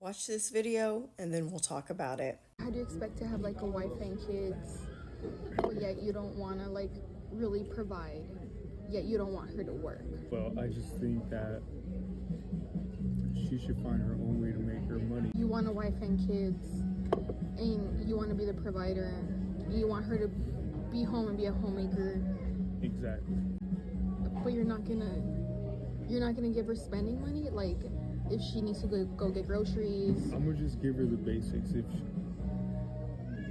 Watch this video and then we'll talk about it. How do you expect to have like a wife and kids, but yet you don't want to like really provide, yet you don't want her to work? Well, I just think that she should find her own way to make her money. You want a wife and kids, and you want to be the provider. You want her to be home and be a homemaker, Exactly. but you're not gonna give her spending money. Like if she needs to go get groceries. I'm gonna just give her the basics.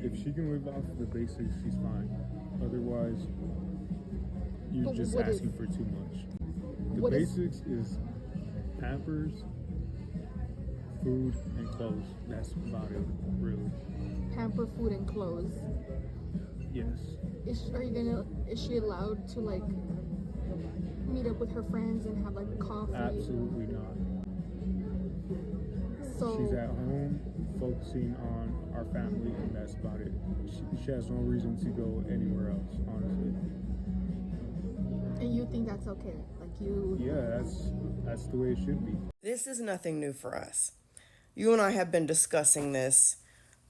If she can live off the basics, she's fine. Otherwise, you're But just what asking is- for too much. The what is- basics is Pampers, food, and clothes. That's about it, really. Pamper, food, and clothes. Yes. Is she allowed to like meet up with her friends and have like coffee? Absolutely not. So She's at home focusing on our family, and that's about it. She has no reason to go anywhere else, honestly. and you think that's okay? Like you? Yeah, that's the way it should be. This is nothing new for us. You and I have been discussing this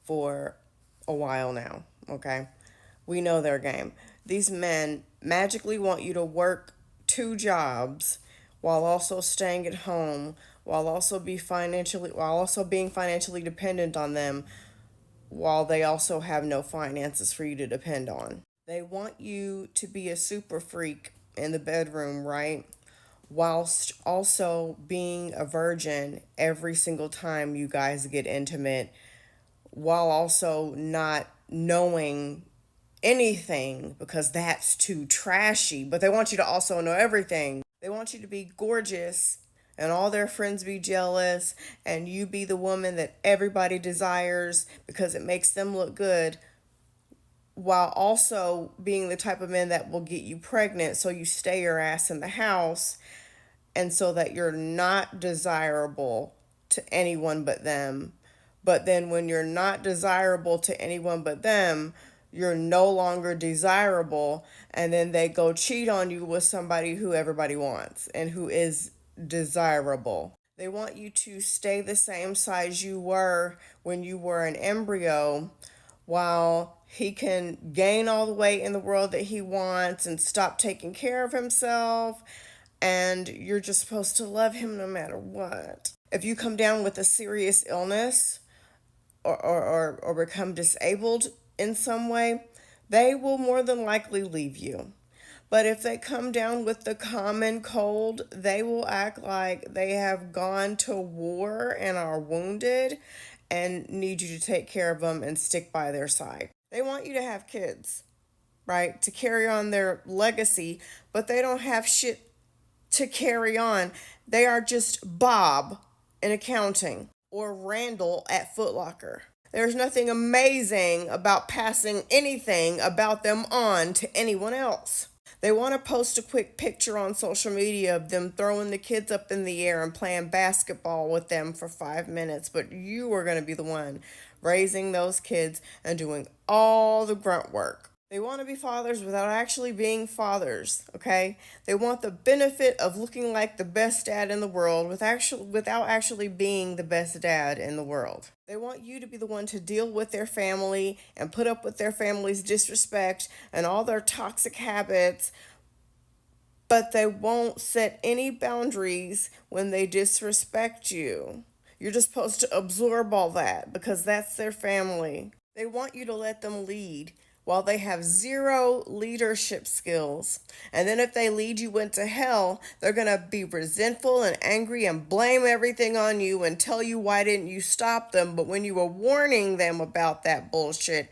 for a while now, okay? We know their game. These men magically want you to work two jobs while also staying at home, while also being financially dependent on them, while they also have no finances for you to depend on. They want you to be a super freak in the bedroom, right? Whilst also being a virgin every single time you guys get intimate, while also not knowing anything because that's too trashy. But they want you to also know everything. They want you to be gorgeous and all their friends be jealous and you be the woman that everybody desires because it makes them look good, while also being the type of men that will get you pregnant so you stay your ass in the house and so that you're not desirable to anyone but them. But then when you're not desirable to anyone but them, you're no longer desirable, and then they go cheat on you with somebody who everybody wants and who is desirable. They want you to stay the same size you were when you were an embryo, while he can gain all the weight in the world that he wants and stop taking care of himself, and you're just supposed to love him no matter what. If you come down with a serious illness or become disabled in some way, they will more than likely leave you. But if they come down with the common cold, they will act like they have gone to war and are wounded and need you to take care of them and stick by their side. They want you to have kids, right? To carry on their legacy, but they don't have shit to carry on. They are just Bob in accounting or Randall at Foot Locker. There's nothing amazing about passing anything about them on to anyone else. They want to post a quick picture on social media of them throwing the kids up in the air and playing basketball with them for 5 minutes, but you are going to be the one raising those kids and doing all the grunt work. They want to be fathers without actually being fathers, okay? They want the benefit of looking like the best dad in the world without actually being the best dad in the world. They want you to be the one to deal with their family and put up with their family's disrespect and all their toxic habits, but they won't set any boundaries when they disrespect you. You're just supposed to absorb all that because that's their family. They want you to let them lead while they have zero leadership skills. And then if they lead you into hell, they're going to be resentful and angry and blame everything on you and tell you why didn't you stop them. But when you were warning them about that bullshit,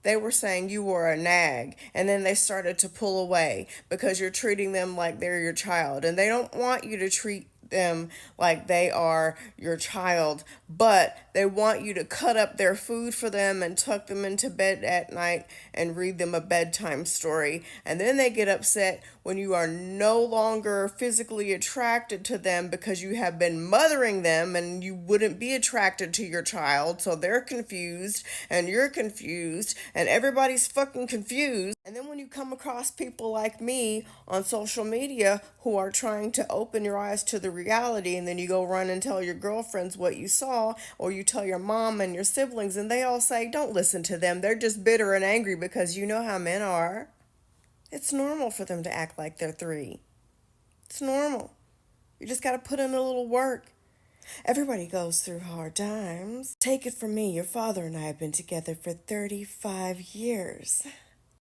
they were saying you were a nag, and then they started to pull away because you're treating them like they're your child, and they don't want you to treat them like they are your child, but they want you to cut up their food for them and tuck them into bed at night and read them a bedtime story. And then they get upset when you are no longer physically attracted to them because you have been mothering them and you wouldn't be attracted to your child. So they're confused and you're confused and everybody's fucking confused. And then when you come across people like me on social media who are trying to open your eyes to the reality, and then you go run and tell your girlfriends what you saw, or you tell your mom and your siblings, and they all say, don't listen to them. They're just bitter and angry because you know how men are. It's normal for them to act like they're 3. It's normal. You just got to put in a little work. Everybody goes through hard times. Take it from me, your father and I have been together for 35 years.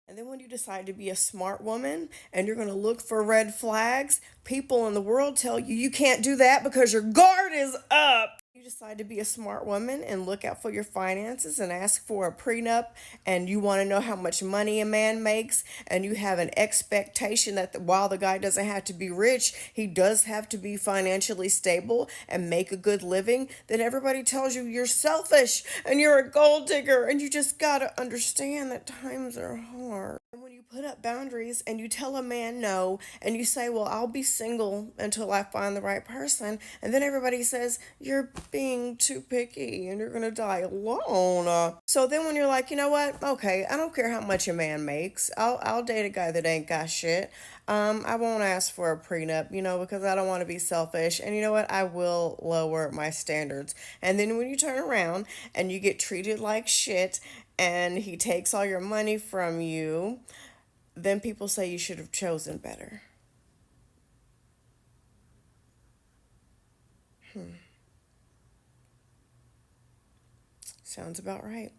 And then when you decide to be a smart woman and you're going to look for red flags, people in the world tell you you can't do that because your guard is up. You decide to be a smart woman and look out for your finances and ask for a prenup, and you want to know how much money a man makes, and you have an expectation that while the guy doesn't have to be rich, he does have to be financially stable and make a good living, then everybody tells you you're selfish and you're a gold digger, and you just got to understand that times are hard. And when you put up boundaries and you tell a man no, and you say, well, I'll be single until I find the right person, and then everybody says, you're being too picky and you're gonna die alone. So then when you're like, you know what? Okay, I don't care how much a man makes. I'll date a guy that ain't got shit. I won't ask for a prenup, because I don't want to be selfish. And you know what? I will lower my standards. And then when you turn around and you get treated like shit and he takes all your money from you, then people say you should have chosen better. Sounds about right.